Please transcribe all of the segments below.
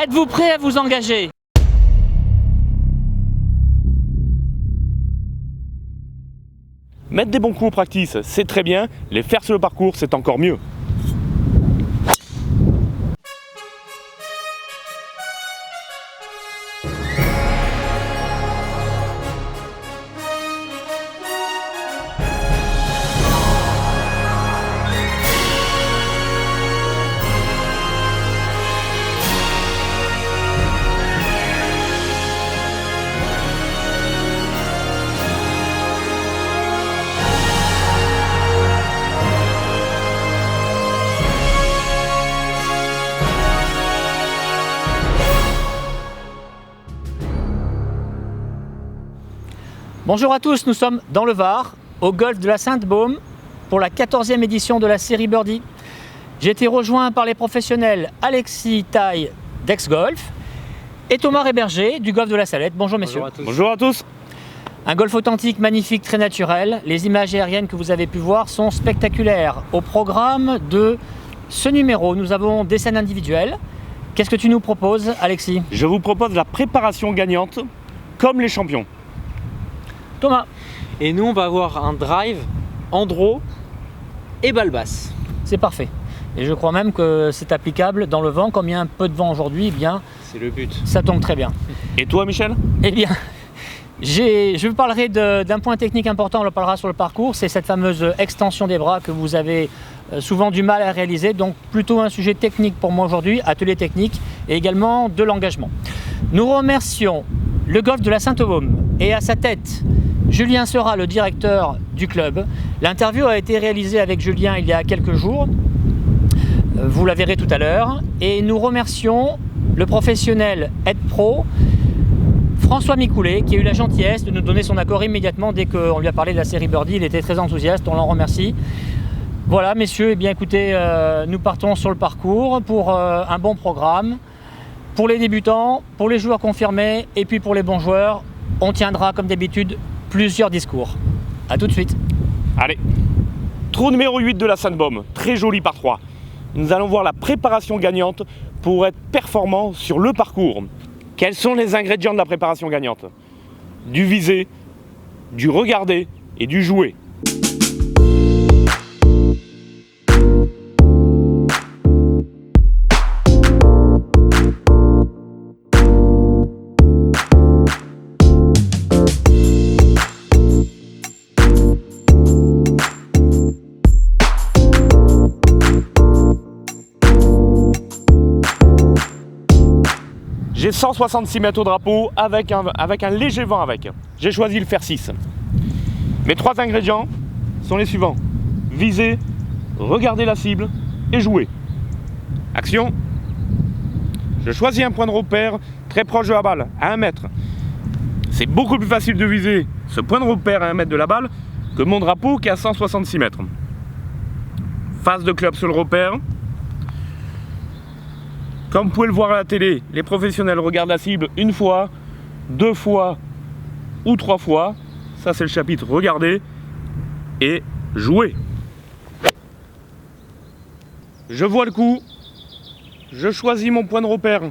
Êtes-vous prêt à vous engager? Mettre des bons coups en practice, c'est très bien. Les faire sur le parcours, c'est encore mieux. Bonjour à tous, nous sommes dans le Var, au golf de la Sainte-Baume, pour la 14e édition de la série Birdie. J'ai été rejoint par les professionnels Alexis Taille d'Ex-Golf et Thomas Réberger du golf de la Salette. Bonjour messieurs. Bonjour à tous. Un golf authentique, magnifique, très naturel. Les images aériennes que vous avez pu voir sont spectaculaires. Au programme de ce numéro, nous avons des scènes individuelles. Qu'est-ce que tu nous proposes, Alexis? Je vous propose la préparation gagnante, comme les champions. Thomas. Et nous, on va avoir un drive, andro et balle basse. C'est parfait. Et je crois même que c'est applicable dans le vent. Comme il y a un peu de vent aujourd'hui, eh bien, C'est le but. ça tombe très bien. Et toi, Michel? Eh bien, je vous parlerai d'un point technique important, on le parlera sur le parcours, c'est cette fameuse extension des bras que vous avez souvent du mal à réaliser. Donc plutôt un sujet technique pour moi aujourd'hui, atelier technique et également de l'engagement. Nous remercions le golf de la Sainte-Baume et à sa tête, Julien Sera, le directeur du club. L'interview a été réalisée avec Julien il y a quelques jours. Vous la verrez tout à l'heure. Et nous remercions le professionnel Aide Pro, François Micoulet, qui a eu la gentillesse de nous donner son accord immédiatement dès qu'on lui a parlé de la série Birdie. Il était très enthousiaste, on l'en remercie. Voilà messieurs, eh bien écoutez, nous partons sur le parcours pour un bon programme. Pour les débutants, pour les joueurs confirmés et puis pour les bons joueurs, on tiendra comme d'habitude plusieurs discours. A tout de suite. Allez. Trou numéro 8 de la Sainte-Baume, très joli par 3. Nous allons voir la préparation gagnante pour être performant sur le parcours. Quels sont les ingrédients de la préparation gagnante? Du viser, du regarder et du jouer. J'ai 166 mètres au drapeau avec un léger vent avec. J'ai choisi le fer 6. Mes 3 ingrédients sont les suivants. Viser, regarder la cible et jouer. Action. Je choisis un point de repère très proche de la balle, à 1 mètre. C'est beaucoup plus facile de viser ce point de repère à 1 mètre de la balle que mon drapeau qui est à 166 mètres. Phase de club sur le repère. Comme vous pouvez le voir à la télé, les professionnels regardent la cible 1 fois, 2 fois ou 3 fois. Ça c'est le chapitre regarder et jouer. Je vois le coup. Je choisis mon point de repère.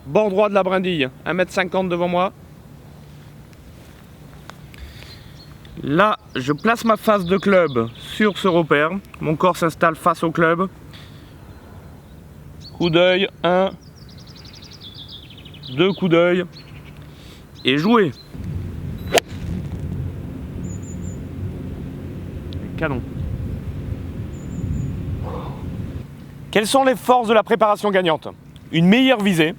Bord droit de la brindille, 1,50 m devant moi. Là, je place ma face de club sur ce repère. Mon corps s'installe face au club. Coup d'œil, 1, 2 coups d'œil et jouer. Canon. Quelles sont les forces de la préparation gagnante? Une meilleure visée.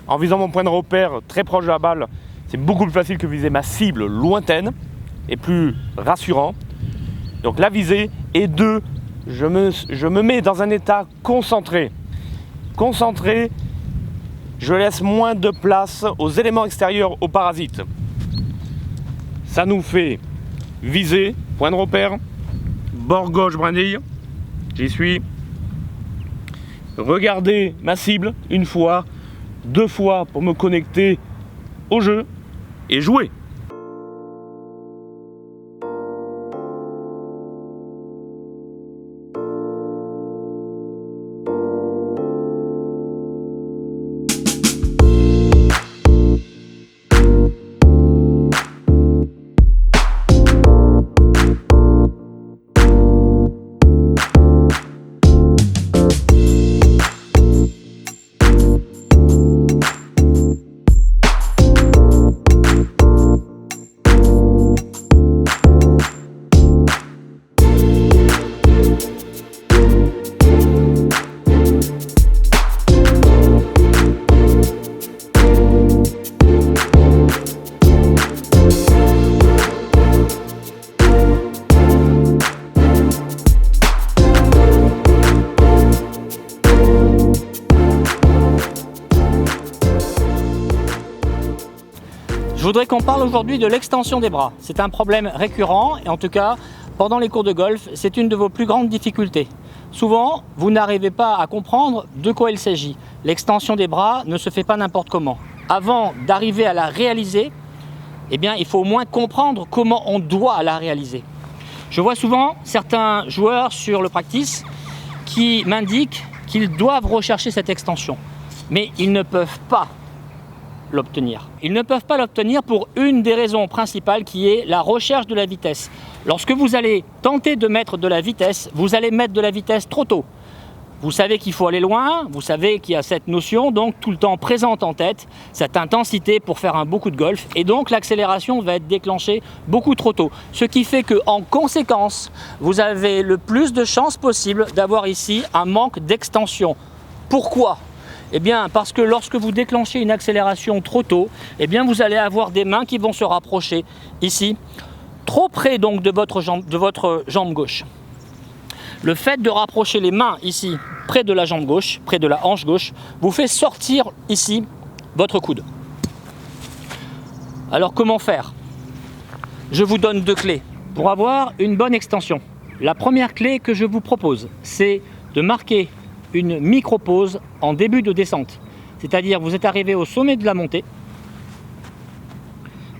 En visant mon point de repère très proche de la balle, c'est beaucoup plus facile que viser ma cible lointaine et plus rassurant. Donc la visée. Et 2, je me mets dans un état concentré. Concentré, je laisse moins de place aux éléments extérieurs, aux parasites. Ça nous fait viser, point de repère, bord gauche brindille, j'y suis. Regarder ma cible 1 fois, 2 fois pour me connecter au jeu et jouer. Je voudrais qu'on parle aujourd'hui de l'extension des bras. C'est un problème récurrent et en tout cas, pendant les cours de golf, c'est une de vos plus grandes difficultés. Souvent, vous n'arrivez pas à comprendre de quoi il s'agit. L'extension des bras ne se fait pas n'importe comment. Avant d'arriver à la réaliser, eh bien, il faut au moins comprendre comment on doit la réaliser. Je vois souvent certains joueurs sur le practice qui m'indiquent qu'ils doivent rechercher cette extension, mais ils ne peuvent pas l'obtenir. Ils ne peuvent pas l'obtenir pour une des raisons principales qui est la recherche de la vitesse. Lorsque vous allez tenter de mettre de la vitesse, vous allez mettre de la vitesse trop tôt. Vous savez qu'il faut aller loin, vous savez qu'il y a cette notion donc tout le temps présente en tête, cette intensité pour faire un beau coup de golf et donc l'accélération va être déclenchée beaucoup trop tôt. Ce qui fait qu'en conséquence, vous avez le plus de chances possible d'avoir ici un manque d'extension. Pourquoi ? Eh bien, parce que lorsque vous déclenchez une accélération trop tôt, eh bien, vous allez avoir des mains qui vont se rapprocher ici, trop près donc de votre jambe gauche. Le fait de rapprocher les mains ici, près de la jambe gauche, près de la hanche gauche, vous fait sortir ici votre coude. Alors, comment faire ? Je vous donne 2 clés pour avoir une bonne extension. La première clé que je vous propose, c'est de marquer une micro-pause en début de descente. C'est-à-dire vous êtes arrivé au sommet de la montée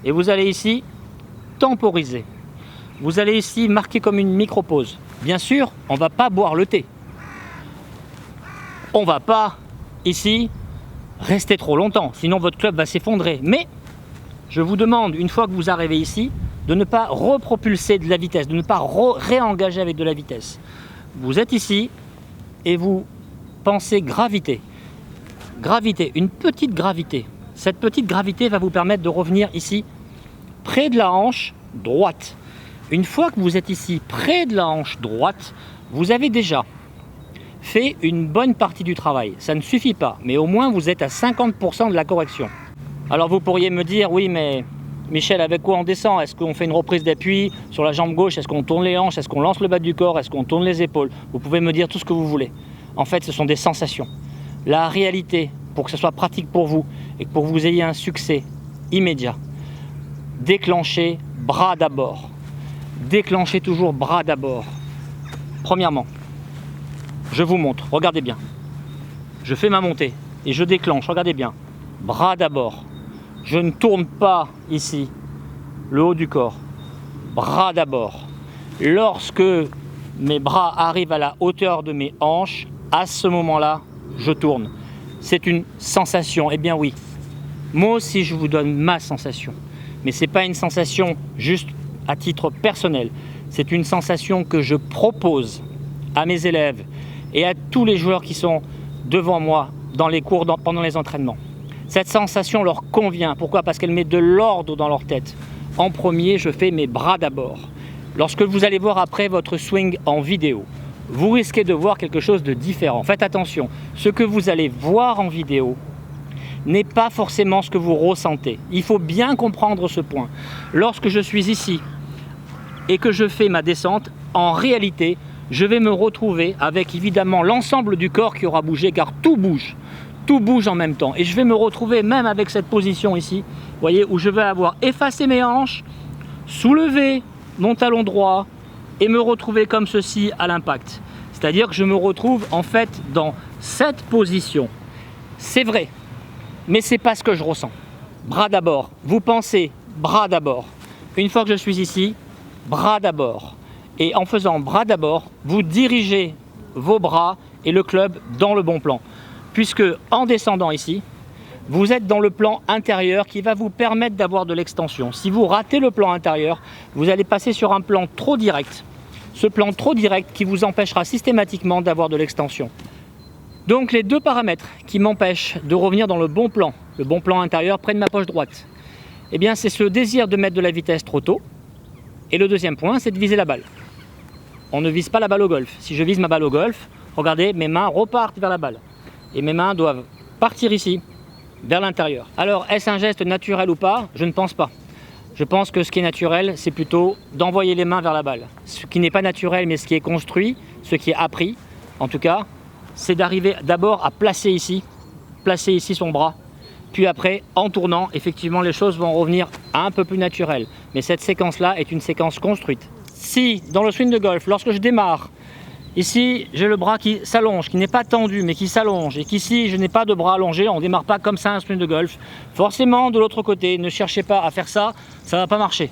et vous allez ici temporiser. Vous allez ici marquer comme une micro-pause. Bien sûr, on ne va pas boire le thé. On ne va pas ici rester trop longtemps, sinon votre club va s'effondrer. Mais je vous demande, une fois que vous arrivez ici, de ne pas repropulser de la vitesse, de ne pas réengager avec de la vitesse. Vous êtes ici et vous pensez gravité. Gravité, une petite gravité. Cette petite gravité va vous permettre de revenir ici, près de la hanche droite. Une fois que vous êtes ici, près de la hanche droite, vous avez déjà fait une bonne partie du travail. Ça ne suffit pas, mais au moins vous êtes à 50% de la correction. Alors vous pourriez me dire, oui mais Michel, avec quoi on descend? Est-ce qu'on fait une reprise d'appui sur la jambe gauche? Est-ce qu'on tourne les hanches? Est-ce qu'on lance le bas du corps? Est-ce qu'on tourne les épaules? Vous pouvez me dire tout ce que vous voulez. En fait, ce sont des sensations. La réalité, pour que ce soit pratique pour vous et pour que vous ayez un succès immédiat, déclenchez bras d'abord. Déclenchez toujours bras d'abord. Premièrement, je vous montre, regardez bien. Je fais ma montée et je déclenche, regardez bien. Bras d'abord. Je ne tourne pas ici le haut du corps. Bras d'abord. Lorsque mes bras arrivent à la hauteur de mes hanches, à ce moment-là, je tourne. C'est une sensation. Eh bien oui, moi aussi je vous donne ma sensation. Mais ce n'est pas une sensation juste à titre personnel. C'est une sensation que je propose à mes élèves et à tous les joueurs qui sont devant moi dans les cours, pendant les entraînements. Cette sensation leur convient. Pourquoi ? Parce qu'elle met de l'ordre dans leur tête. En premier, je fais mes bras d'abord. Lorsque vous allez voir après votre swing en vidéo, vous risquez de voir quelque chose de différent. Faites attention, ce que vous allez voir en vidéo n'est pas forcément ce que vous ressentez. Il faut bien comprendre ce point. Lorsque je suis ici et que je fais ma descente, en réalité, je vais me retrouver avec évidemment l'ensemble du corps qui aura bougé, car tout bouge en même temps. Et je vais me retrouver même avec cette position ici, vous voyez, où je vais avoir effacé mes hanches, soulevé mon talon droit et me retrouver comme ceci à l'impact. C'est-à-dire que je me retrouve en fait dans cette position. C'est vrai, mais c'est pas ce que je ressens. Bras d'abord. Vous pensez bras d'abord. Une fois que je suis ici, bras d'abord. Et en faisant bras d'abord, vous dirigez vos bras et le club dans le bon plan. Puisque en descendant ici, vous êtes dans le plan intérieur qui va vous permettre d'avoir de l'extension. Si vous ratez le plan intérieur, vous allez passer sur un plan trop direct. Ce plan trop direct qui vous empêchera systématiquement d'avoir de l'extension. Donc les 2 paramètres qui m'empêchent de revenir dans le bon plan intérieur près de ma poche droite, eh bien c'est ce désir de mettre de la vitesse trop tôt. Et le deuxième point, c'est de viser la balle. On ne vise pas la balle au golf. Si je vise ma balle au golf, regardez, mes mains repartent vers la balle. Et mes mains doivent partir ici, vers l'intérieur. Alors, est-ce un geste naturel ou pas? Je ne pense pas. Je pense que ce qui est naturel, c'est plutôt d'envoyer les mains vers la balle. Ce qui n'est pas naturel, mais ce qui est construit, ce qui est appris, en tout cas, c'est d'arriver d'abord à placer ici son bras. Puis après, en tournant, effectivement, les choses vont revenir un peu plus naturelle. Mais cette séquence-là est une séquence construite. Si, dans le swing de golf, lorsque je démarre, ici, j'ai le bras qui s'allonge, qui n'est pas tendu, mais qui s'allonge, et qu'ici, je n'ai pas de bras allongé, on ne démarre pas comme ça un swing de golf. Forcément, de l'autre côté, ne cherchez pas à faire ça, ça ne va pas marcher.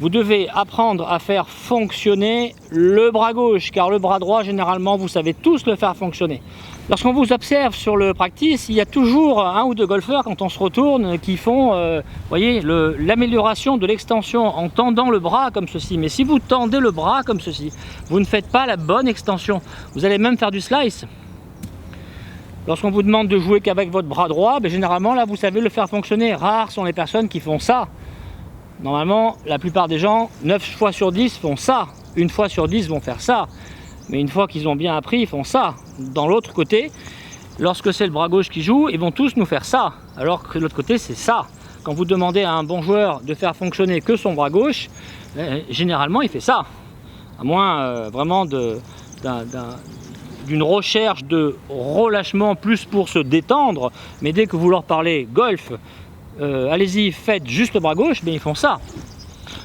Vous devez apprendre à faire fonctionner le bras gauche, car le bras droit, généralement, vous savez tous le faire fonctionner. Lorsqu'on vous observe sur le practice, il y a toujours un ou deux golfeurs, quand on se retourne, qui font voyez, l'amélioration de l'extension en tendant le bras comme ceci. Mais si vous tendez le bras comme ceci, vous ne faites pas la bonne extension. Vous allez même faire du slice. Lorsqu'on vous demande de jouer qu'avec votre bras droit, ben, généralement, là, vous savez le faire fonctionner. Rares sont les personnes qui font ça. Normalement, la plupart des gens, 9 fois sur 10 font ça. Une fois sur 10 vont faire ça. Mais une fois qu'ils ont bien appris, ils font ça. Dans l'autre côté, lorsque c'est le bras gauche qui joue, ils vont tous nous faire ça. Alors que de l'autre côté, c'est ça. Quand vous demandez à un bon joueur de faire fonctionner que son bras gauche, généralement, il fait ça. À moins vraiment d'une recherche de relâchement plus pour se détendre. Mais dès que vous leur parlez golf, allez-y, faites juste le bras gauche, ben, ils font ça.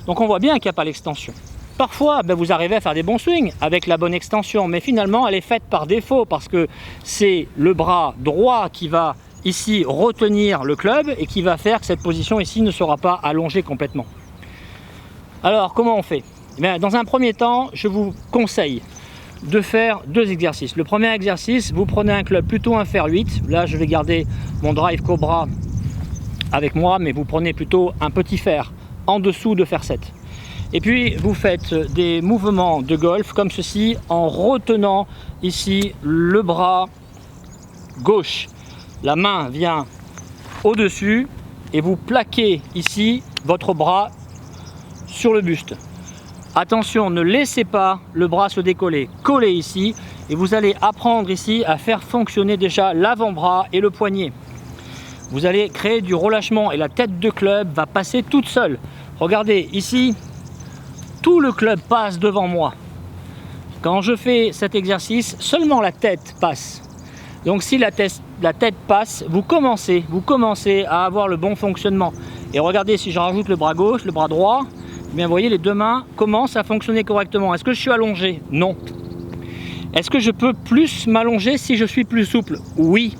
Donc on voit bien qu'il n'y a pas l'extension. Parfois, ben, vous arrivez à faire des bons swings avec la bonne extension, mais finalement, elle est faite par défaut parce que c'est le bras droit qui va ici retenir le club et qui va faire que cette position ici ne sera pas allongée complètement. Alors, comment on fait? Bien, dans un premier temps, je vous conseille de faire deux exercices. Le premier exercice, vous prenez un club plutôt un fer 8. Là, je vais garder mon drive Cobra avec moi, mais vous prenez plutôt un petit fer en dessous de fer 7. Et puis vous faites des mouvements de golf comme ceci en retenant ici le bras gauche. La main vient au-dessus et vous plaquez ici votre bras sur le buste. Attention, ne laissez pas le bras se décoller. Collez ici et vous allez apprendre ici à faire fonctionner déjà l'avant-bras et le poignet. Vous allez créer du relâchement et la tête de club va passer toute seule. Regardez ici, tout le club passe devant moi. Quand je fais cet exercice, seulement la tête passe. Donc si la tête passe, vous commencez à avoir le bon fonctionnement. Et regardez, si je rajoute le bras gauche, le bras droit, eh bien vous voyez, les deux mains commencent à fonctionner correctement. Est-ce que je suis allongé? Non. Est-ce que je peux plus m'allonger si je suis plus souple? Oui.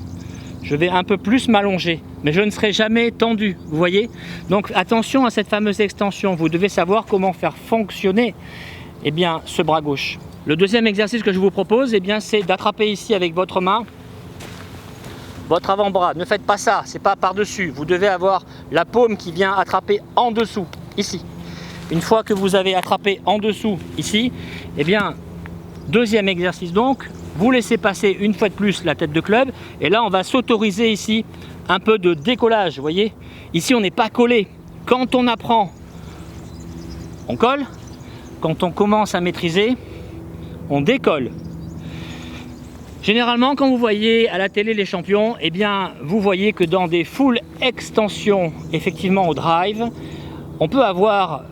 Je vais un peu plus m'allonger, mais je ne serai jamais tendu, vous voyez. Donc attention à cette fameuse extension, vous devez savoir comment faire fonctionner eh bien, ce bras gauche. Le deuxième exercice que je vous propose, eh bien, c'est d'attraper ici avec votre main, votre avant-bras. Ne faites pas ça, c'est pas par-dessus, vous devez avoir la paume qui vient attraper en dessous, ici. Une fois que vous avez attrapé en dessous, ici, eh bien, deuxième exercice donc, vous laissez passer une fois de plus la tête de club et là on va s'autoriser ici un peu de décollage, vous voyez. Ici on n'est pas collé. Quand on apprend, on colle. Quand on commence à maîtriser, on décolle. Généralement quand vous voyez à la télé les champions, eh bien vous voyez que dans des full extensions effectivement au drive, on peut avoir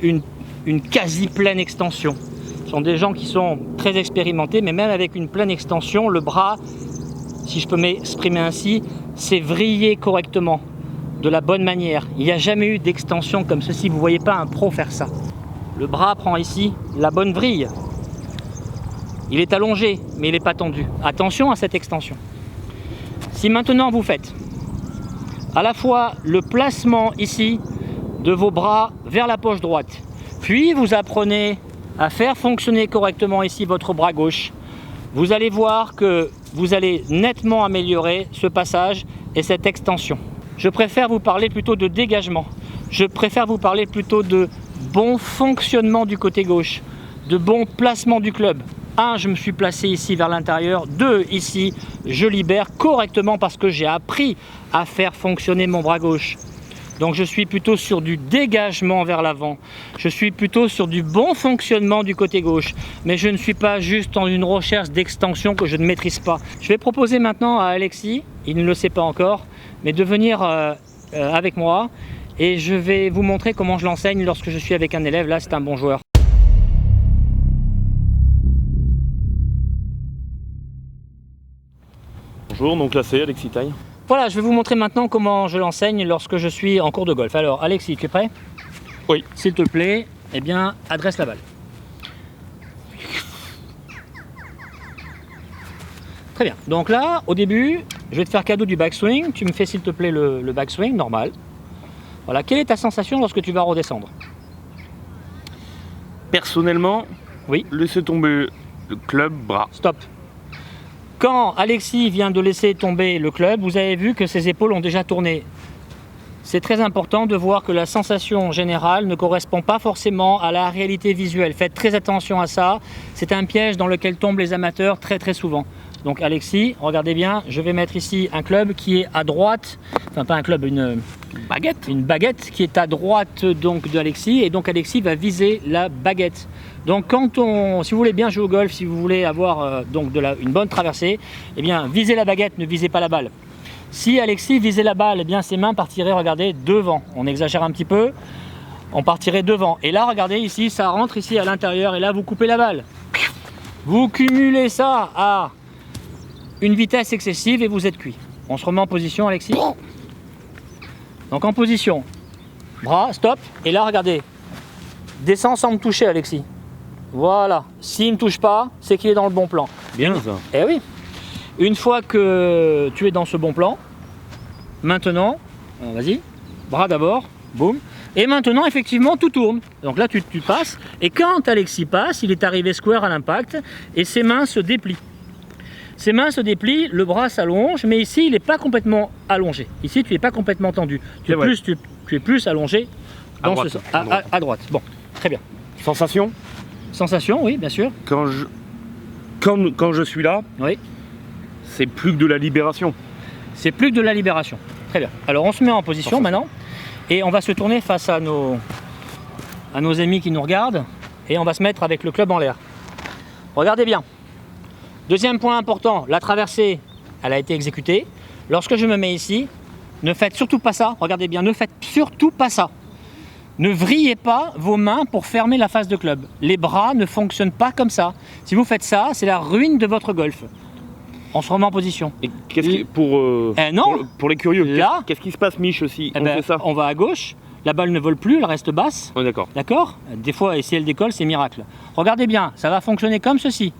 une quasi pleine extension. Ce sont des gens qui sont très expérimentés, mais même avec une pleine extension, le bras, si je peux m'exprimer ainsi, s'est vrillé correctement, de la bonne manière. Il n'y a jamais eu d'extension comme ceci, vous ne voyez pas un pro faire ça. Le bras prend ici la bonne vrille. Il est allongé, mais il n'est pas tendu. Attention à cette extension. Si maintenant vous faites à la fois le placement ici de vos bras vers la poche droite, puis vous apprenez à faire fonctionner correctement ici votre bras gauche, vous allez voir que vous allez nettement améliorer ce passage et cette extension. Je préfère vous parler plutôt de dégagement. Je préfère vous parler plutôt de bon fonctionnement du côté gauche, de bon placement du club. 1, je me suis placé ici vers l'intérieur. 2, ici, je libère correctement parce que j'ai appris à faire fonctionner mon bras gauche. Donc je suis plutôt sur du dégagement vers l'avant. Je suis plutôt sur du bon fonctionnement du côté gauche. Mais je ne suis pas juste dans une recherche d'extension que je ne maîtrise pas. Je vais proposer maintenant à Alexis, il ne le sait pas encore, mais de venir avec moi. Et je vais vous montrer comment je l'enseigne lorsque je suis avec un élève. Là, c'est un bon joueur. Bonjour, donc là c'est Alexis Taille. Voilà, je vais vous montrer maintenant comment je l'enseigne lorsque je suis en cours de golf. Alors, Alexis, tu es prêt? Oui. S'il te plaît, eh bien, adresse la balle. Très bien. Donc là, au début, je vais te faire cadeau du backswing. Tu me fais, s'il te plaît, le backswing normal. Voilà. Quelle est ta sensation lorsque tu vas redescendre? Personnellement, Oui. laisser tomber le club bras. Stop. Quand Alexis vient de laisser tomber le club, vous avez vu que ses épaules ont déjà tourné. C'est très important de voir que la sensation générale ne correspond pas forcément à la réalité visuelle. Faites très attention à ça. C'est un piège dans lequel tombent les amateurs très souvent. Donc Alexis, regardez bien, je vais mettre ici un club qui est à droite, enfin pas un club, une baguette qui est à droite donc d'Alexis, et donc Alexis va viser la baguette. Donc si vous voulez bien jouer au golf, si vous voulez avoir une bonne traversée, eh bien visez la baguette, ne visez pas la balle. Si Alexis visait la balle, eh bien ses mains partiraient, regardez, devant. On exagère un petit peu, on partirait devant. Et là, regardez ici, ça rentre ici à l'intérieur, et là vous coupez la balle. Vous cumulez ça à une vitesse excessive et vous êtes cuit. On se remet en position, Alexis. Donc en position, bras, stop. Et là, regardez, descend sans me toucher, Alexis. Voilà. S'il ne me touche pas, c'est qu'il est dans le bon plan. Bien ça. Eh oui. Une fois que tu es dans ce bon plan, maintenant, vas-y, bras d'abord, boum. Et maintenant, effectivement, tout tourne. Donc là, tu passes. Et quand Alexis passe, il est arrivé square à l'impact et ses mains se déplient. Ses mains se déplient, le bras s'allonge, mais ici, il n'est pas complètement allongé. Ici, tu n'es pas complètement tendu. Tu es plus allongé dans à droite. Bon, très bien. Sensation? Sensation, oui, bien sûr. Quand je suis là, Oui. c'est plus que de la libération. C'est plus que de la libération. Très bien. Alors, on se met en position maintenant et on va se tourner face à nos amis qui nous regardent et on va se mettre avec le club en l'air. Regardez bien. Deuxième point important, la traversée, elle a été exécutée. Lorsque je me mets ici, ne faites surtout pas ça. Regardez bien, ne faites surtout pas ça. Ne vrillez pas vos mains pour fermer la face de club. Les bras ne fonctionnent pas comme ça. Si vous faites ça, c'est la ruine de votre golf. On se remet en position. Et qu'est-ce pour les curieux, là, qu'est-ce qui se passe, Mich, aussi fait ça? On va à gauche, la balle ne vole plus, elle reste basse. Oh, d'accord. D'accord? Des fois, et si elle décolle, c'est miracle. Regardez bien, ça va fonctionner comme ceci.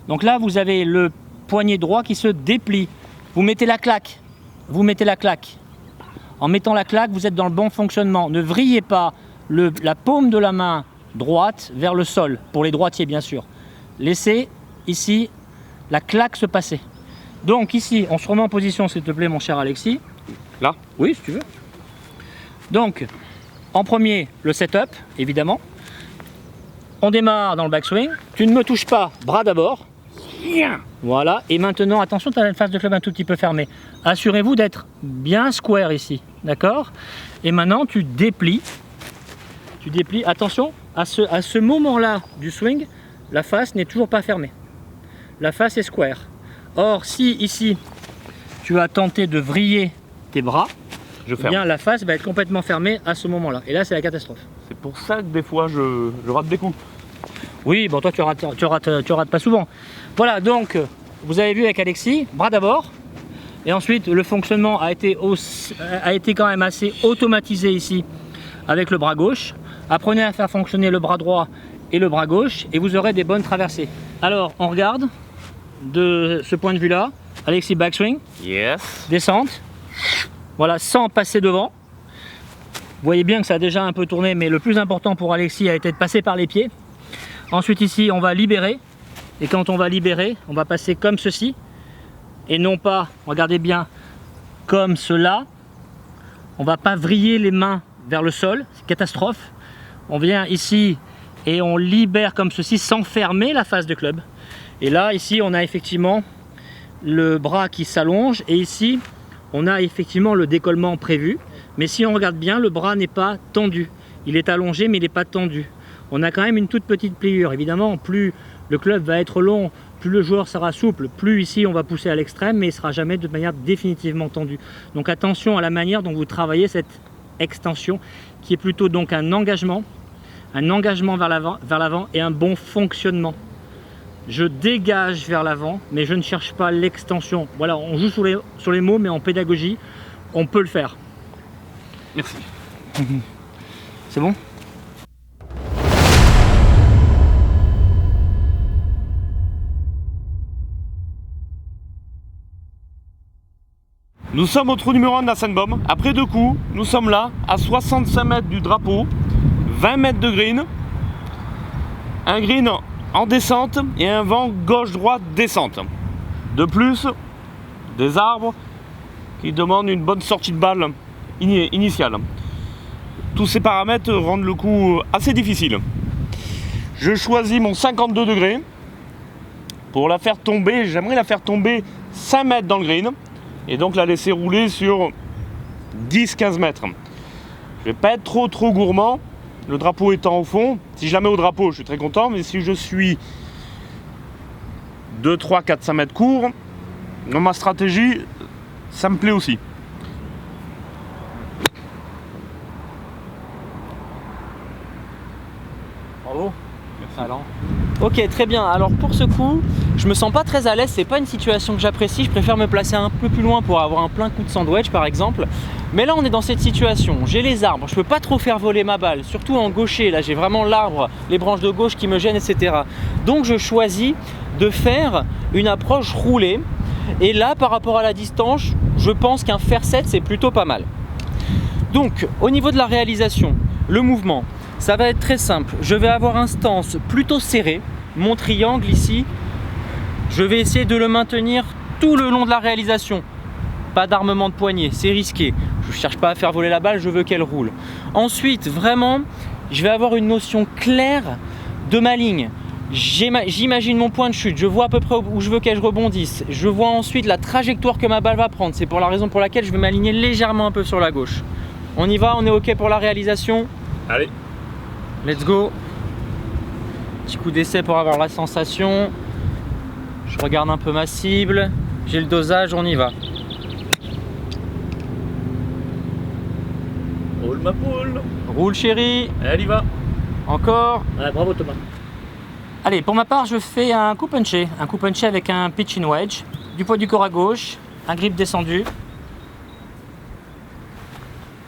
Donc là, vous avez le poignet droit qui se déplie. Vous mettez la claque. Vous mettez la claque. En mettant la claque, vous êtes dans le bon fonctionnement. Ne vrillez pas la paume de la main droite vers le sol, pour les droitiers bien sûr. Laissez ici la claque se passer. Donc ici, on se remet en position s'il te plaît mon cher Alexis. Là? Oui, si tu veux. Donc, en premier, le setup, évidemment. On démarre dans le backswing. Tu ne me touches pas, bras d'abord. Voilà, et maintenant, attention, tu as une face de club un tout petit peu fermée. Assurez-vous d'être bien square ici, d'accord? Et maintenant, tu déplies. Tu déplies, attention, à ce moment-là du swing, la face n'est toujours pas fermée. La face est square. Or, si ici, tu as tenté de vriller tes bras, eh bien, la face va être complètement fermée à ce moment-là. Et là, c'est la catastrophe. C'est pour ça que des fois, je rate des coups. Oui, bon, toi, tu rates pas souvent. Voilà, donc, vous avez vu avec Alexis, bras d'abord. Et ensuite, le fonctionnement a été quand même assez automatisé ici avec le bras gauche. Apprenez à faire fonctionner le bras droit et le bras gauche et vous aurez des bonnes traversées. Alors, on regarde de ce point de vue-là. Alexis, backswing. Yes. Descente. Voilà, sans passer devant. Vous voyez bien que ça a déjà un peu tourné, mais le plus important pour Alexis a été de passer par les pieds. Ensuite, ici, on va libérer. Et quand on va libérer, on va passer comme ceci. Et non pas, regardez bien, comme cela. On ne va pas vriller les mains vers le sol, c'est catastrophe. On vient ici et on libère comme ceci sans fermer la face de club. Et là, ici, on a effectivement le bras qui s'allonge. Et ici, on a effectivement le décollement prévu. Mais si on regarde bien, le bras n'est pas tendu. Il est allongé, mais il n'est pas tendu. On a quand même une toute petite pliure. Évidemment, plus le club va être long, plus le joueur sera souple, plus ici on va pousser à l'extrême, mais il ne sera jamais de manière définitivement tendue. Donc attention à la manière dont vous travaillez cette extension, qui est plutôt donc un engagement vers l'avant et un bon fonctionnement. je dégage vers l'avant, mais je ne cherche pas l'extension. Voilà, on joue sur les mots, mais en pédagogie, on peut le faire. Merci. C'est bon? Nous sommes au trou numéro 1 de la Sandbomb. Après 2 coups, nous sommes là, à 65 mètres du drapeau, 20 mètres de green. Un green en descente et un vent gauche-droite descente. De plus, des arbres qui demandent une bonne sortie de balle initiale. Tous ces paramètres rendent le coup assez difficile. Je choisis mon 52 degrés. Pour la faire tomber, j'aimerais la faire tomber 5 mètres dans le green. Et donc la laisser rouler sur 10-15 mètres. Je vais pas être trop gourmand, le drapeau étant au fond. Si je la mets au drapeau, je suis très content, mais si je suis 2, 3, 4, 5 mètres court, dans ma stratégie, ça me plaît aussi. Bravo. Talent. Ok, très bien. Alors pour ce coup, je me sens pas très à l'aise, c'est pas une situation que j'apprécie, je préfère me placer un peu plus loin pour avoir un plein coup de sandwich par exemple. Mais là on est dans cette situation, j'ai les arbres, je peux pas trop faire voler ma balle, surtout en gaucher, là j'ai vraiment l'arbre, les branches de gauche qui me gênent, etc. Donc je choisis de faire une approche roulée. Et là par rapport à la distance, je pense qu'un fer 7 c'est plutôt pas mal. Donc au niveau de la réalisation, le mouvement, ça va être très simple. Je vais avoir un stance plutôt serré. Mon triangle ici, je vais essayer de le maintenir tout le long de la réalisation. Pas d'armement de poignet, c'est risqué. Je ne cherche pas à faire voler la balle, je veux qu'elle roule. Ensuite, vraiment, je vais avoir une notion claire de ma ligne. J'imagine mon point de chute, je vois à peu près où je veux qu'elle rebondisse. Je vois ensuite la trajectoire que ma balle va prendre. C'est pour la raison pour laquelle je vais m'aligner légèrement un peu sur la gauche. On y va, on est OK pour la réalisation? Allez. Let's go. Petit coup d'essai pour avoir la sensation. Je regarde un peu ma cible. J'ai le dosage, on y va. Roule ma poule. Roule chérie. Elle y va. Encore. Ouais, bravo Thomas. Allez, pour ma part, je fais un coup punché. Un coup punché avec un pitch in wedge. Du poids du corps à gauche. Un grip descendu.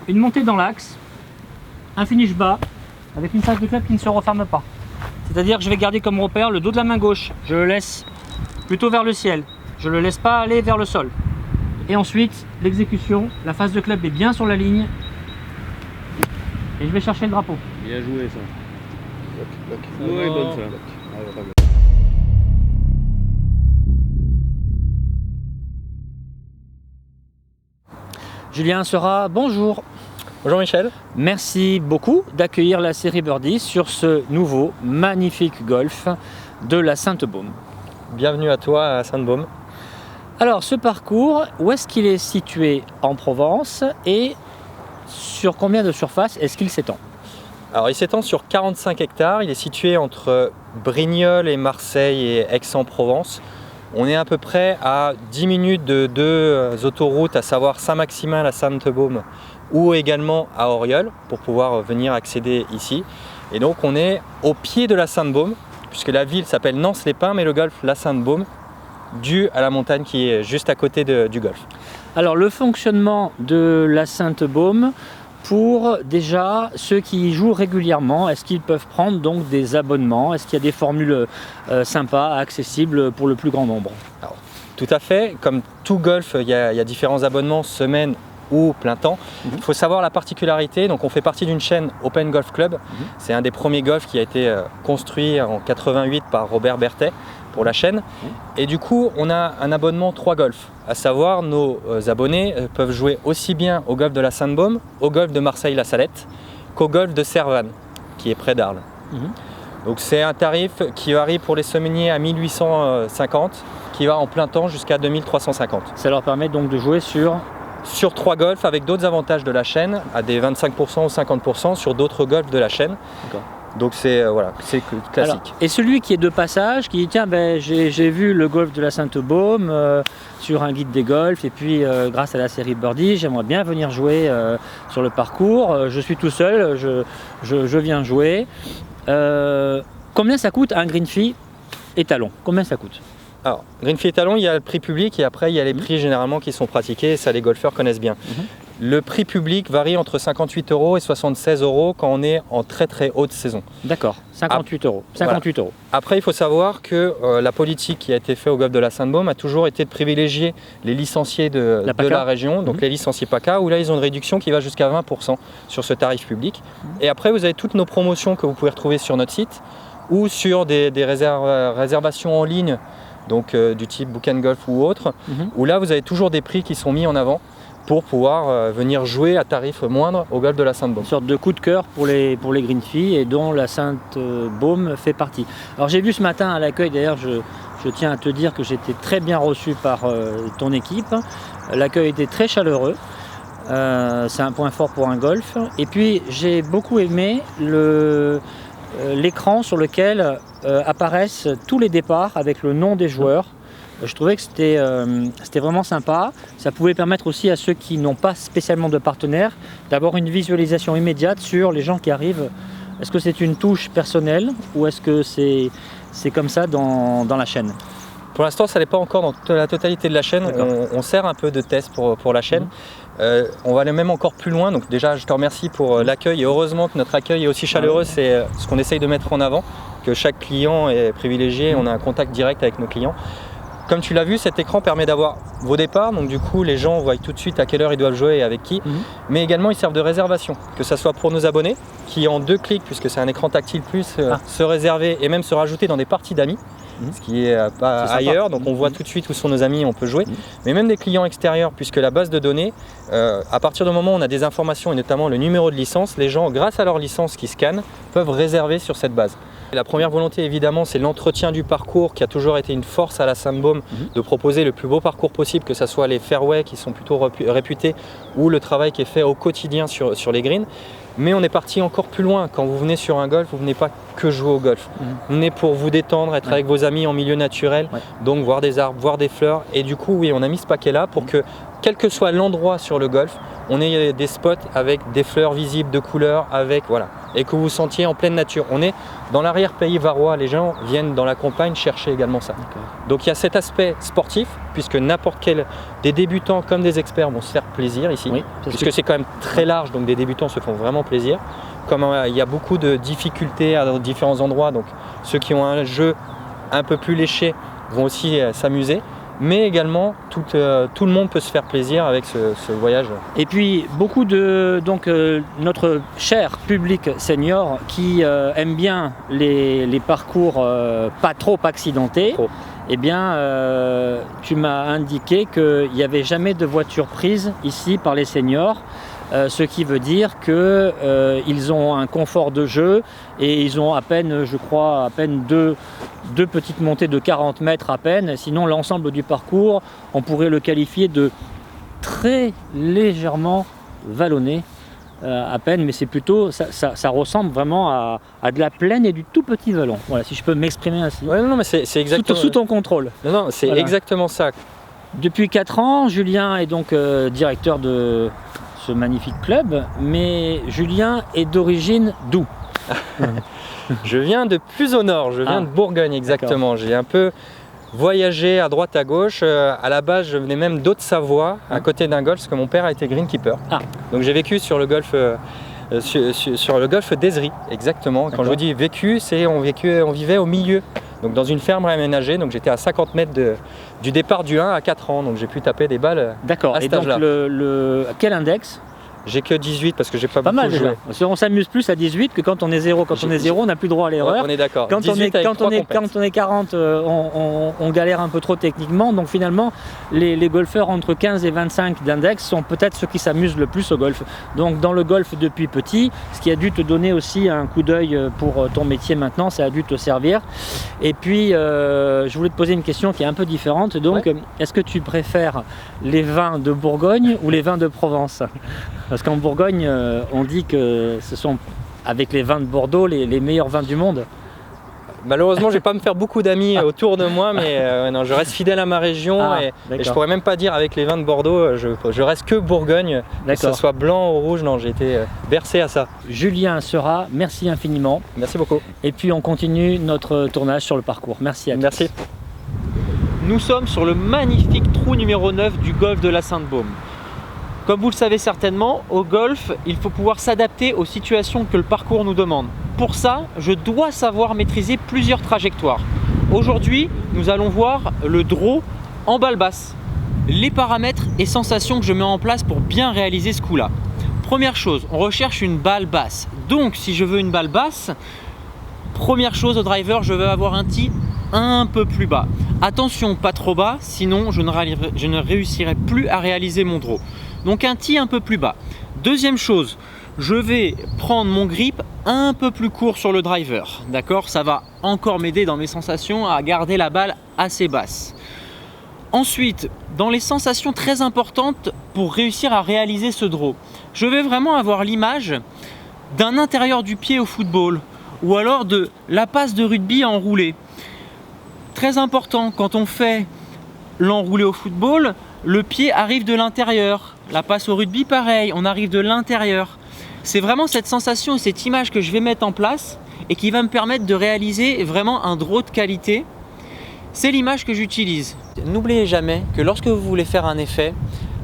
Une montée dans l'axe. Un finish bas. Avec une face de club qui ne se referme pas. C'est-à-dire que je vais garder comme repère le dos de la main gauche. Je le laisse plutôt vers le ciel. Je ne le laisse pas aller vers le sol. Et ensuite, l'exécution. La face de club est bien sur la ligne. Et je vais chercher le drapeau. Bien joué ça. Oui, bonne ça. Julien Seurat, bonjour. Bonjour Michel. Merci beaucoup d'accueillir la série Birdie sur ce nouveau magnifique golf de la Sainte-Baume. Bienvenue à toi à Sainte-Baume. Alors ce parcours, où est-ce qu'il est situé en Provence et sur combien de surface est-ce qu'il s'étend? Alors il s'étend sur 45 hectares, il est situé entre Brignoles et Marseille et Aix-en-Provence. On est à peu près à 10 minutes de deux autoroutes, à savoir Saint-Maximin, la Sainte-Baume, ou également à Auriol, pour pouvoir venir accéder ici. Et donc on est au pied de la Sainte-Baume, puisque la ville s'appelle Nance-les-Pins, mais le golf la Sainte-Baume, dû à la montagne qui est juste à côté du golf. Alors le fonctionnement de la Sainte-Baume, pour déjà ceux qui y jouent régulièrement, est-ce qu'ils peuvent prendre donc des abonnements? Est-ce qu'il y a des formules sympas, accessibles pour le plus grand nombre? Alors, tout à fait, comme tout golf, il y a différents abonnements, semaine ou plein temps. Il faut savoir la particularité, donc on fait partie d'une chaîne Open Golf Club. C'est un des premiers golfs qui a été construit en 88 par Robert Berthet pour la chaîne. Et du coup, on a un abonnement 3 golfs, à savoir nos abonnés peuvent jouer aussi bien au golf de la Sainte-Baume, au golf de Marseille-la Salette, qu'au golf de Servanne, qui est près d'Arles. Donc c'est un tarif qui varie pour les semainiers à 1850, qui va en plein temps jusqu'à 2350. Ça leur permet donc de jouer sur 3 golfs avec d'autres avantages de la chaîne, à des 25% ou 50% sur d'autres golfs de la chaîne. Donc c'est voilà, c'est classique. Alors, et celui qui est de passage, qui dit tiens j'ai vu le golf de la Sainte-Baume sur un guide des golfs et puis grâce à la série Birdie, j'aimerais bien venir jouer sur le parcours. Je suis tout seul, je viens jouer. Combien ça coûte un green fee étalon, combien ça coûte? Alors, green fee étalon, il y a le prix public et après il y a les prix généralement qui sont pratiqués, et ça les golfeurs connaissent bien. Le prix public varie entre 58 € et 76 € quand on est en très très haute saison. D'accord, 58 €. 58 €. Après, il faut savoir que la politique qui a été faite au golfe de la Sainte-Baume a toujours été de privilégier les licenciés de la région, donc les licenciés PACA, où là ils ont une réduction qui va jusqu'à 20% sur ce tarif public. Et après, vous avez toutes nos promotions que vous pouvez retrouver sur notre site ou sur des réservations en ligne, donc du type Book & Golf ou autre, où là vous avez toujours des prix qui sont mis en avant pour pouvoir venir jouer à tarif moindre au golfe de la Sainte-Baume. Une sorte de coup de cœur pour les green fees et dont la Sainte-Baume fait partie. Alors j'ai vu ce matin à l'accueil, d'ailleurs je tiens à te dire que j'étais très bien reçu par ton équipe. L'accueil était très chaleureux. C'est un point fort pour un golf. Et puis j'ai beaucoup aimé l'écran sur lequel apparaissent tous les départs avec le nom des joueurs. Je trouvais que c'était vraiment sympa. Ça pouvait permettre aussi à ceux qui n'ont pas spécialement de partenaire d'avoir une visualisation immédiate sur les gens qui arrivent. Est-ce que c'est une touche personnelle ou est-ce que c'est comme ça dans la chaîne? Pour l'instant, ça n'est pas encore dans la totalité de la chaîne. On sert un peu de test pour la chaîne. On va aller même encore plus loin. Donc déjà, je te remercie pour l'accueil. Et heureusement que notre accueil est aussi chaleureux. C'est ce qu'on essaye de mettre en avant, que chaque client est privilégié. On a un contact direct avec nos clients. Comme tu l'as vu, cet écran permet d'avoir vos départs, donc du coup les gens voient tout de suite à quelle heure ils doivent jouer et avec qui, mais également ils servent de réservation, que ce soit pour nos abonnés qui en 2 clics, puisque c'est un écran tactile plus, se réserver et même se rajouter dans des parties d'amis, ce qui est pas ailleurs, donc on voit tout de suite où sont nos amis, on peut jouer, mais même des clients extérieurs, puisque la base de données, à partir du moment où on a des informations et notamment le numéro de licence, les gens, grâce à leur licence qui scannent, peuvent réserver sur cette base. La première volonté évidemment c'est l'entretien du parcours qui a toujours été une force à la Sainte-Baume de proposer le plus beau parcours possible, que ce soit les fairways qui sont plutôt réputés ou le travail qui est fait au quotidien sur les greens. Mais on est parti encore plus loin. Quand vous venez sur un golf, vous ne venez pas que jouer au golf. Vous venez pour vous détendre, être avec vos amis en milieu naturel, donc voir des arbres, voir des fleurs. Et du coup, oui, on a mis ce paquet-là pour que, quel que soit l'endroit sur le golf, on ait des spots avec des fleurs visibles de couleurs, et que vous vous sentiez en pleine nature. On est dans l'arrière-pays varois, les gens viennent dans la campagne chercher également ça. Donc il y a cet aspect sportif, puisque n'importe quel, des débutants comme des experts vont se faire plaisir ici, puisque c'est quand même très large, donc des débutants se font vraiment plaisir. Comme il y a beaucoup de difficultés à différents endroits, donc ceux qui ont un jeu un peu plus léché vont aussi s'amuser. Mais également tout le monde peut se faire plaisir avec ce voyage. Et puis beaucoup de notre cher public senior qui aime bien les parcours pas trop accidentés. Eh bien, tu m'as indiqué qu'il n'y avait jamais de voiture prise ici par les seniors. Ce qui veut dire qu'ils ont un confort de jeu et ils ont à peine, je crois, deux petites montées de 40 mètres à peine. Sinon, l'ensemble du parcours, on pourrait le qualifier de très légèrement vallonné à peine, mais c'est plutôt, ça ressemble vraiment à de la plaine et du tout petit vallon. Voilà, si je peux m'exprimer ainsi. Ouais, non, mais c'est exactement sous ton contrôle. Non, c'est exactement ça. Depuis 4 ans, Julien est donc directeur de ce magnifique club, mais Julien est d'origine d'où? Je viens de plus au nord, je viens de Bourgogne exactement. J'ai un peu voyagé à droite à gauche. À la base, je venais même d'Haute-Savoie, à côté d'un golf, parce que mon père a été greenkeeper. Donc j'ai vécu sur le golf sur le golfe d'Ezri, exactement. Quand je vous dis vécu, c'est on vivait au milieu. Donc dans une ferme aménagée, donc j'étais à 50 mètres du départ du 1 à 4 ans, donc j'ai pu taper des balles. D'accord, à cet âge-là. Quel index? J'ai que 18 parce que j'ai pas beaucoup mal joué. Déjà. On s'amuse plus à 18 que quand on est 0. Quand on est 0, on n'a plus droit à l'erreur. On est d'accord. Quand on est 40, on galère un peu trop techniquement. Donc finalement, les golfeurs entre 15 et 25 d'index sont peut-être ceux qui s'amusent le plus au golf. Donc dans le golf depuis petit, ce qui a dû te donner aussi un coup d'œil pour ton métier maintenant, ça a dû te servir. Et puis, je voulais te poser une question qui est un peu différente. Donc, est-ce que tu préfères les vins de Bourgogne ou les vins de Provence ? Parce qu'en Bourgogne, on dit que ce sont, avec les vins de Bordeaux, les meilleurs vins du monde. Malheureusement, je vais pas me faire beaucoup d'amis autour de moi, mais non, je reste fidèle à ma région et je pourrais même pas dire avec les vins de Bordeaux, je reste que Bourgogne, que ce soit blanc ou rouge. Non, j'ai été bercé à ça. Julien Seurat, merci infiniment. Merci beaucoup. Et puis on continue notre tournage sur le parcours. Merci à tous. Merci. Nous sommes sur le magnifique trou numéro 9 du golfe de la Sainte-Baume. Comme vous le savez certainement, au golf, il faut pouvoir s'adapter aux situations que le parcours nous demande. Pour ça, je dois savoir maîtriser plusieurs trajectoires. Aujourd'hui, nous allons voir le draw en balle basse. Les paramètres et sensations que je mets en place pour bien réaliser ce coup-là. Première chose, on recherche une balle basse. Donc, si je veux une balle basse, première chose au driver, je veux avoir un tee un peu plus bas. Attention, pas trop bas, sinon je ne réussirai plus à réaliser mon draw. Donc un tee un peu plus bas. Deuxième chose, je vais prendre mon grip un peu plus court sur le driver. D'accord, ça va encore m'aider dans mes sensations à garder la balle assez basse. Ensuite, dans les sensations très importantes pour réussir à réaliser ce draw, je vais vraiment avoir l'image d'un intérieur du pied au football ou alors de la passe de rugby enroulée. Très important, quand on fait l'enroulé au football, le pied arrive de l'intérieur. La passe au rugby, pareil, on arrive de l'intérieur. C'est vraiment cette sensation et cette image que je vais mettre en place et qui va me permettre de réaliser vraiment un draw de qualité. C'est l'image que j'utilise. N'oubliez jamais que lorsque vous voulez faire un effet,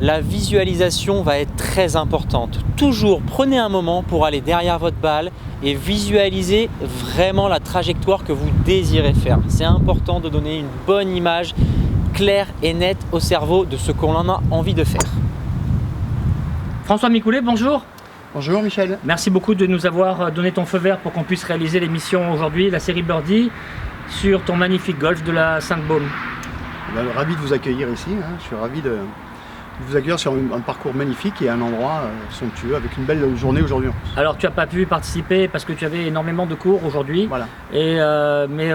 la visualisation va être très importante. Toujours prenez un moment pour aller derrière votre balle et visualiser vraiment la trajectoire que vous désirez faire. C'est important de donner une bonne image claire et nette au cerveau de ce qu'on en a envie de faire. François Micoulet, bonjour. Bonjour Michel. Merci beaucoup de nous avoir donné ton feu vert pour qu'on puisse réaliser l'émission aujourd'hui, la série Birdie, sur ton magnifique golf de la Sainte-Baume. Ravi de vous accueillir ici. Je suis ravi de vous accueillir sur un parcours magnifique et un endroit somptueux avec une belle journée aujourd'hui. Alors tu n'as pas pu participer parce que tu avais énormément de cours aujourd'hui. Voilà. Mais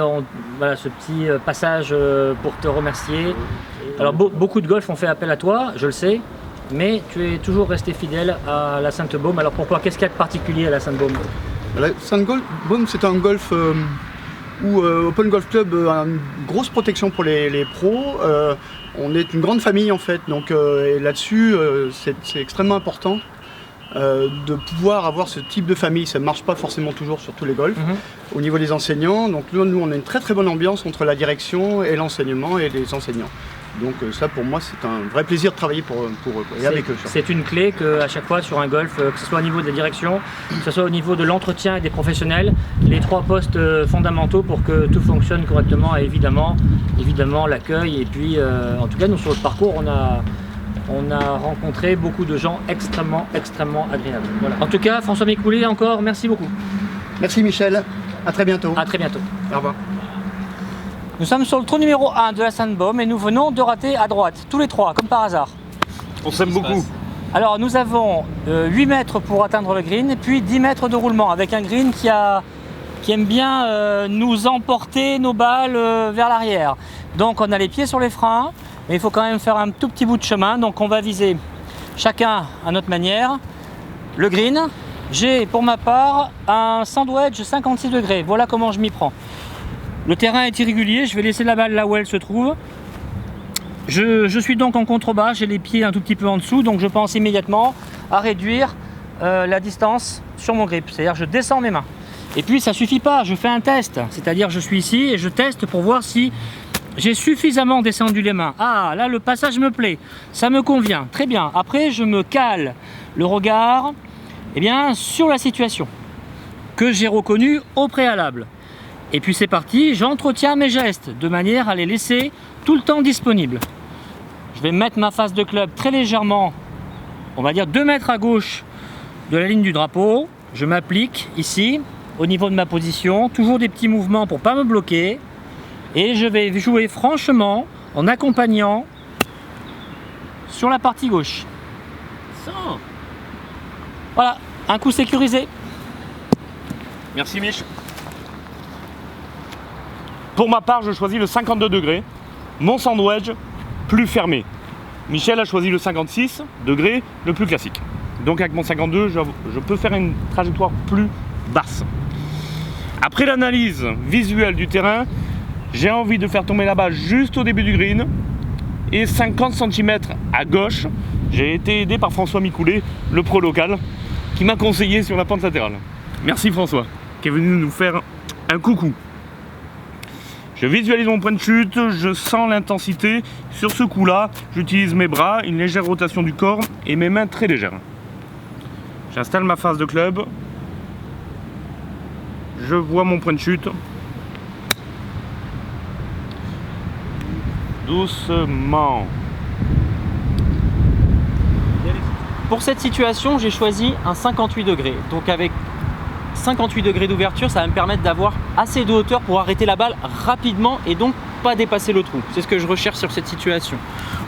voilà ce petit passage pour te remercier. Alors beaucoup de golf ont fait appel à toi, je le sais, mais tu es toujours resté fidèle à la Sainte-Baume. Alors pourquoi? Qu'est-ce qu'il y a de particulier à la Sainte-Baume? La Sainte-Baume, c'est un golf où Open Golf Club a une grosse protection pour les pros. On est une grande famille en fait, donc et là-dessus c'est extrêmement important de pouvoir avoir ce type de famille. Ça ne marche pas forcément toujours sur tous les golfs. Au niveau des enseignants, donc nous on a une très très bonne ambiance entre la direction et l'enseignement et les enseignants. Donc ça pour moi c'est un vrai plaisir de travailler pour eux et avec eux. C'est une clé qu'à chaque fois sur un golf, que ce soit au niveau de la direction, que ce soit au niveau de l'entretien et des professionnels, les trois postes fondamentaux pour que tout fonctionne correctement, et évidemment l'accueil. Et puis en tout cas nous sur le parcours on a rencontré beaucoup de gens extrêmement agréables. Voilà. En tout cas François Micoulet, encore merci beaucoup. Merci Michel, à très bientôt. À très bientôt. Au revoir. Nous sommes sur le trou numéro 1 de la Sainte-Baume et nous venons de rater à droite, tous les trois, comme par hasard. On s'aime beaucoup. Alors nous avons 8 mètres pour atteindre le green et puis 10 mètres de roulement avec un green qui aime bien nous emporter nos balles vers l'arrière. Donc on a les pieds sur les freins, mais il faut quand même faire un tout petit bout de chemin. Donc on va viser chacun à notre manière le green. J'ai pour ma part un sandwich 56 degrés, voilà comment je m'y prends. Le terrain est irrégulier, je vais laisser la balle là où elle se trouve. Je suis donc en contrebas, j'ai les pieds un tout petit peu en dessous, donc je pense immédiatement à réduire la distance sur mon grip, c'est-à-dire je descends mes mains. Et puis ça suffit pas, je fais un test, c'est-à-dire je suis ici et je teste pour voir si j'ai suffisamment descendu les mains. Ah, là le passage me plaît, ça me convient, très bien. Après je me cale le regard sur la situation que j'ai reconnue au préalable. Et puis c'est parti, j'entretiens mes gestes de manière à les laisser tout le temps disponibles. Je vais mettre ma face de club très légèrement, on va dire 2 mètres à gauche de la ligne du drapeau. Je m'applique ici, au niveau de ma position, toujours des petits mouvements pour ne pas me bloquer. Et je vais jouer franchement en accompagnant sur la partie gauche. Voilà, un coup sécurisé. Merci Mich. Pour ma part, je choisis le 52 degrés, mon sandwich plus fermé. Michel a choisi le 56 degrés, le plus classique. Donc avec mon 52, je peux faire une trajectoire plus basse. Après l'analyse visuelle du terrain, j'ai envie de faire tomber la balle juste au début du green et 50 cm à gauche. J'ai été aidé par François Micoulet, le pro local, qui m'a conseillé sur la pente latérale. Merci François, qui est venu nous faire un coucou. Je visualise mon point de chute, je sens l'intensité. Sur ce coup-là, j'utilise mes bras, une légère rotation du corps et mes mains très légères. J'installe ma face de club. Je vois mon point de chute. Doucement. Pour cette situation, j'ai choisi un 58 degrés. Donc avec 58 degrés d'ouverture, ça va me permettre d'avoir assez de hauteur pour arrêter la balle rapidement et donc pas dépasser le trou. C'est ce que je recherche sur cette situation.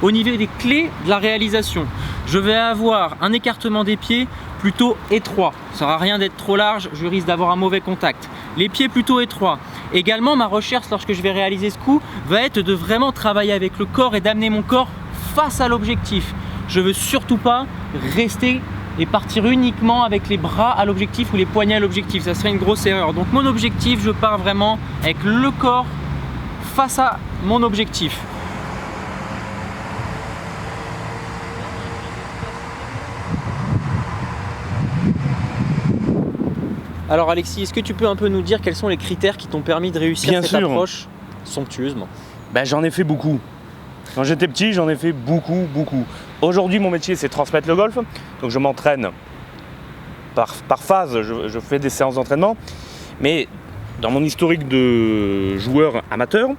Au niveau des clés de la réalisation, je vais avoir un écartement des pieds plutôt étroit. Ça ne sert à rien d'être trop large, je risque d'avoir un mauvais contact. Les pieds plutôt étroits. Également, ma recherche lorsque je vais réaliser ce coup va être de vraiment travailler avec le corps et d'amener mon corps face à l'objectif. Je ne veux surtout pas rester et partir uniquement avec les bras à l'objectif ou les poignets à l'objectif. Ça serait une grosse erreur. Donc mon objectif, je pars vraiment avec le corps face à mon objectif. Alors Alexis, est-ce que tu peux un peu nous dire quels sont les critères qui t'ont permis de réussir cette approche somptueusement? J'en ai fait beaucoup. Quand j'étais petit, j'en ai fait beaucoup. Aujourd'hui, mon métier, c'est transmettre le golf. Donc je m'entraîne par phase, je fais des séances d'entraînement. Mais dans mon historique de joueur amateur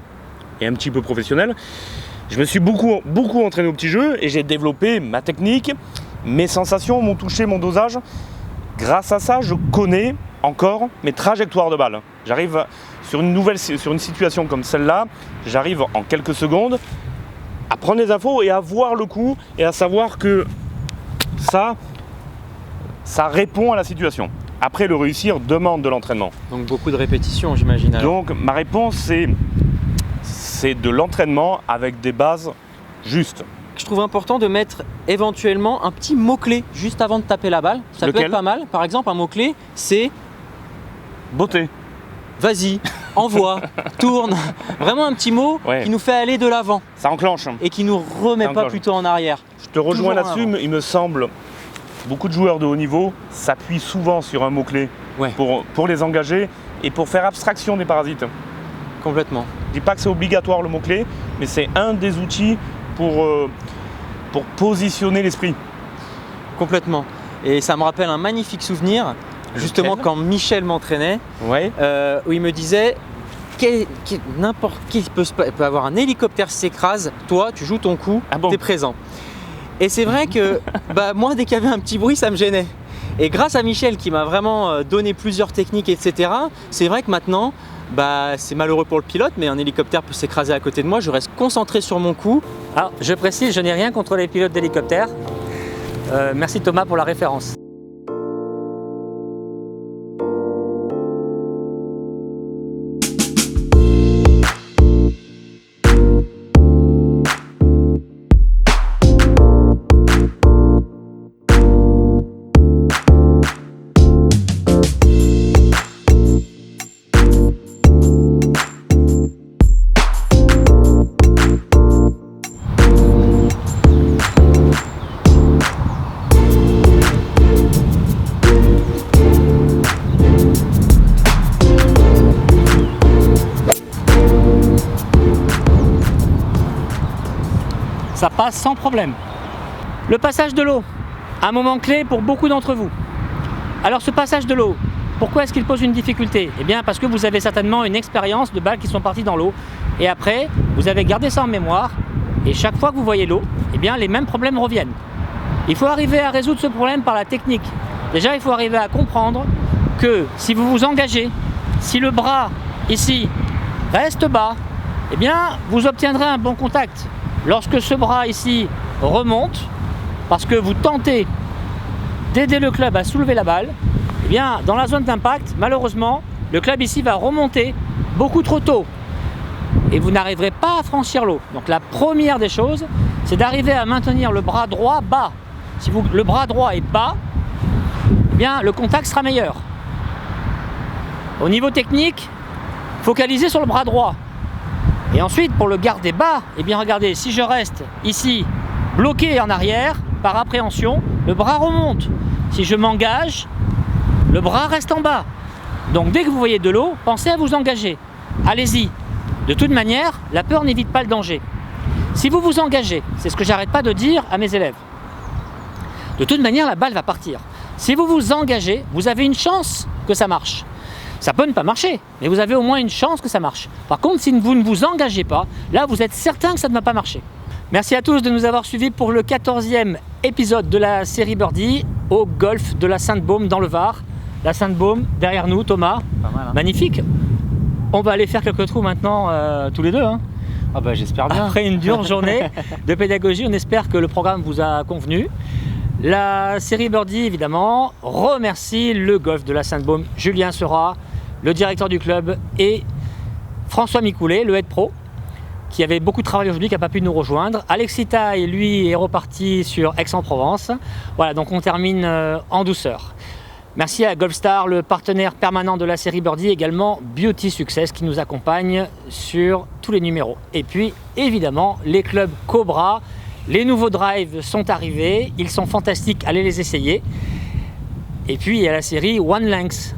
et un petit peu professionnel, je me suis beaucoup entraîné au petit jeu et j'ai développé ma technique, mes sensations, mon toucher, mon dosage. Grâce à ça, je connais encore mes trajectoires de balle. J'arrive sur une situation comme celle-là, j'arrive en quelques secondes à prendre les infos et à voir le coup et à savoir que ça répond à la situation. Après, le réussir demande de l'entraînement. Donc beaucoup de répétitions, j'imagine. Donc ma réponse, c'est de l'entraînement avec des bases justes. Je trouve important de mettre éventuellement un petit mot-clé juste avant de taper la balle. Ça peut être pas mal. Par exemple, un mot-clé, c'est beauté. Vas-y, envoie, tourne. Vraiment un petit mot qui nous fait aller de l'avant. Ça enclenche. Et qui nous remet pas plutôt en arrière. Je te rejoins là-dessus, il me semble, beaucoup de joueurs de haut niveau s'appuient souvent sur un mot-clé pour les engager et pour faire abstraction des parasites. Complètement. Je dis pas que c'est obligatoire le mot-clé, mais c'est un des outils pour positionner l'esprit. Complètement. Et ça me rappelle un magnifique souvenir. Justement, quand Michel m'entraînait, où il me disait n'importe qui peut avoir un hélicoptère qui s'écrase, toi tu joues ton coup, t'es présent. Et c'est vrai que moi, dès qu'il y avait un petit bruit, ça me gênait. Et grâce à Michel qui m'a vraiment donné plusieurs techniques, etc., c'est vrai que maintenant, c'est malheureux pour le pilote, mais un hélicoptère peut s'écraser à côté de moi, je reste concentré sur mon coup. Alors, je précise, je n'ai rien contre les pilotes d'hélicoptère. Merci Thomas pour la référence. Ça passe sans problème. Le passage de l'eau, un moment clé pour beaucoup d'entre vous. Alors ce passage de l'eau, pourquoi est-ce qu'il pose une difficulté? Eh bien parce que vous avez certainement une expérience de balles qui sont parties dans l'eau et après vous avez gardé ça en mémoire et chaque fois que vous voyez l'eau, eh bien les mêmes problèmes reviennent. Il faut arriver à résoudre ce problème par la technique. Déjà il faut arriver à comprendre que si vous vous engagez, si le bras ici reste bas, eh bien vous obtiendrez un bon contact. Lorsque ce bras ici remonte, parce que vous tentez d'aider le club à soulever la balle, eh bien dans la zone d'impact, malheureusement, le club ici va remonter beaucoup trop tôt et vous n'arriverez pas à franchir l'eau. Donc la première des choses, c'est d'arriver à maintenir le bras droit bas. Si le bras droit est bas, eh bien le contact sera meilleur. Au niveau technique, focalisez sur le bras droit. Et ensuite, pour le garder bas, eh bien regardez, si je reste ici, bloqué en arrière, par appréhension, le bras remonte. Si je m'engage, le bras reste en bas. Donc dès que vous voyez de l'eau, pensez à vous engager. Allez-y. De toute manière, la peur n'évite pas le danger. Si vous vous engagez, c'est ce que j'arrête pas de dire à mes élèves. De toute manière, la balle va partir. Si vous vous engagez, vous avez une chance que ça marche. Ça peut ne pas marcher, mais vous avez au moins une chance que ça marche. Par contre, si vous ne vous engagez pas, là, vous êtes certain que ça ne va pas marcher. Merci à tous de nous avoir suivis pour le 14e épisode de la série Birdie au golf de la Sainte-Baume dans le Var. La Sainte-Baume, derrière nous, Thomas. Pas mal, hein. Magnifique. On va aller faire quelques trous maintenant, tous les deux. Hein. Ah bah j'espère bien. Après une dure journée de pédagogie, on espère que le programme vous a convenu. La série Birdie, évidemment, remercie le golf de la Sainte-Baume, Julien Seurat, le directeur du club, et François Micoulet, le head pro, qui avait beaucoup de travail aujourd'hui, qui n'a pas pu nous rejoindre. Alexis Taille, lui, est reparti sur Aix-en-Provence. Voilà, donc on termine en douceur. Merci à Golfstar, le partenaire permanent de la série Birdie, également Beauty Success qui nous accompagne sur tous les numéros. Et puis, évidemment, les clubs Cobra, les nouveaux drives sont arrivés, ils sont fantastiques, allez les essayer. Et puis, il y a la série One Length.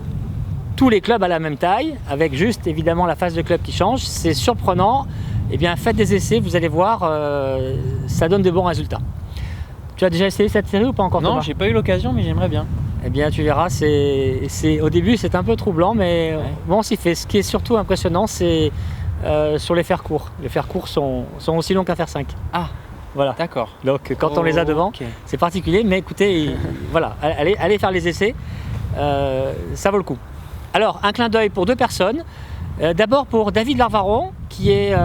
Tous les clubs à la même taille, avec juste évidemment la phase de club qui change. C'est surprenant. Eh bien, faites des essais, vous allez voir, ça donne de bons résultats. Tu as déjà essayé cette série ou pas encore? Non, j'ai pas eu l'occasion, mais j'aimerais bien. Eh bien, tu verras, au début, c'est un peu troublant, mais bon, on s'y fait. Ce qui est surtout impressionnant, c'est sur les fers courts. Les fers courts sont aussi longs qu'un fer 5. Ah, voilà. D'accord. Donc, quand on les a devant, okay. C'est particulier, mais écoutez, voilà, allez faire les essais, ça vaut le coup. Alors, un clin d'œil pour 2 personnes. D'abord pour David Larvaron, qui est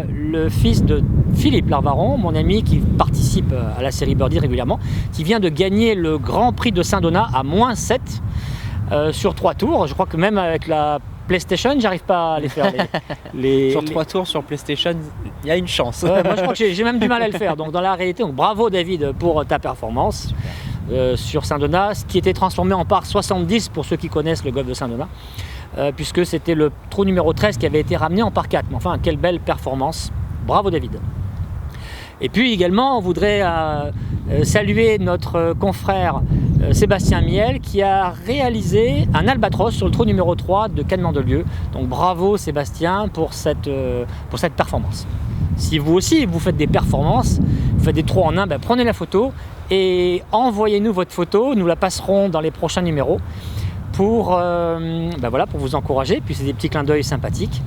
le fils de Philippe Larvaron, mon ami qui participe à la série Birdie régulièrement, qui vient de gagner le Grand Prix de Saint-Donat à -7 sur 3 tours. Je crois que même avec la PlayStation, j'arrive pas à les faire. Sur 3 tours sur PlayStation, il y a une chance. Ouais, moi je crois que j'ai même du mal à le faire. Donc dans la réalité, donc, bravo David pour ta performance sur Saint-Donat, ce qui était transformé en par 70 pour ceux qui connaissent le golf de Saint-Donat. Puisque c'était le trou numéro 13 qui avait été ramené en par 4. Mais enfin, quelle belle performance. Bravo David. Et puis également, on voudrait saluer notre confrère Sébastien Miel qui a réalisé un albatros sur le trou numéro 3 de Cannes-Mandelieu. Donc bravo Sébastien pour cette performance. Si vous aussi vous faites des performances, vous faites des trous en 1, ben prenez la photo et envoyez-nous votre photo. Nous la passerons dans les prochains numéros pour vous encourager. Puis c'est des petits clins d'œil sympathiques.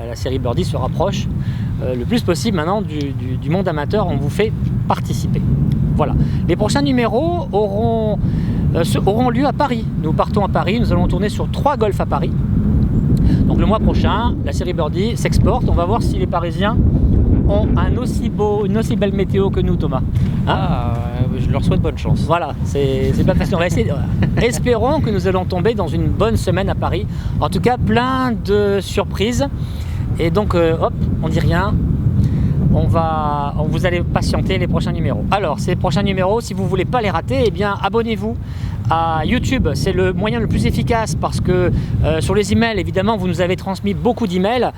La série Birdie se rapproche le plus possible maintenant du monde amateur. On vous fait participer. Voilà. Les prochains numéros auront lieu à Paris. Nous partons à Paris. Nous allons tourner sur 3 golfs à Paris. Donc le mois prochain, la série Birdie s'exporte. On va voir si les Parisiens ont une aussi belle météo que nous, Thomas. Hein? Je leur souhaite bonne chance. Voilà, c'est pas facile. On va essayer. Espérons que nous allons tomber dans une bonne semaine à Paris. En tout cas, plein de surprises. Et donc, hop, on dit rien. Vous allez patienter les prochains numéros. Alors, ces prochains numéros, si vous ne voulez pas les rater, eh bien, abonnez-vous à YouTube. C'est le moyen le plus efficace parce que sur les emails, évidemment, vous nous avez transmis beaucoup d'emails.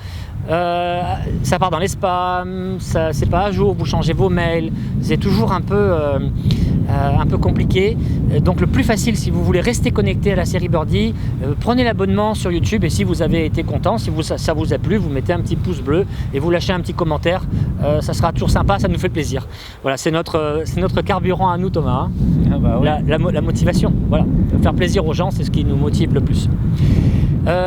Ça part dans les spams, c'est pas à jour, vous changez vos mails. C'est toujours un peu compliqué. Donc le plus facile, si vous voulez rester connecté à la série Birdie, prenez l'abonnement sur YouTube et si vous avez été content, si ça vous a plu, vous mettez un petit pouce bleu et vous lâchez un petit commentaire. Ça sera toujours sympa, ça nous fait plaisir. Voilà, c'est notre carburant à nous, Thomas. Hein. Ah bah oui. La motivation, voilà. Faire plaisir aux gens, c'est ce qui nous motive le plus.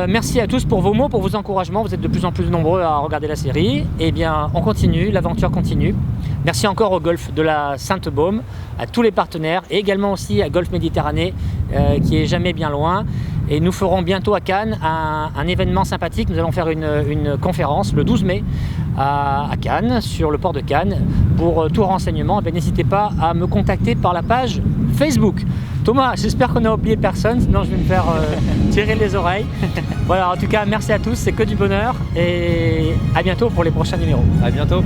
Merci à tous pour vos mots, pour vos encouragements. Vous êtes de plus en plus nombreux à regarder la série. Eh bien, on continue, l'aventure continue. Merci encore au Golf de la Sainte-Baume, à tous les partenaires et également aussi à Golf Méditerranée qui est jamais bien loin. Et nous ferons bientôt à Cannes un événement sympathique. Nous allons faire une conférence le 12 mai à Cannes, sur le port de Cannes. Pour tout renseignement, eh n'hésitez pas à me contacter par la page Facebook. Thomas, j'espère qu'on n'a oublié personne, sinon je vais me faire tirer les oreilles. Voilà, en tout cas, merci à tous, c'est que du bonheur et à bientôt pour les prochains numéros. À bientôt.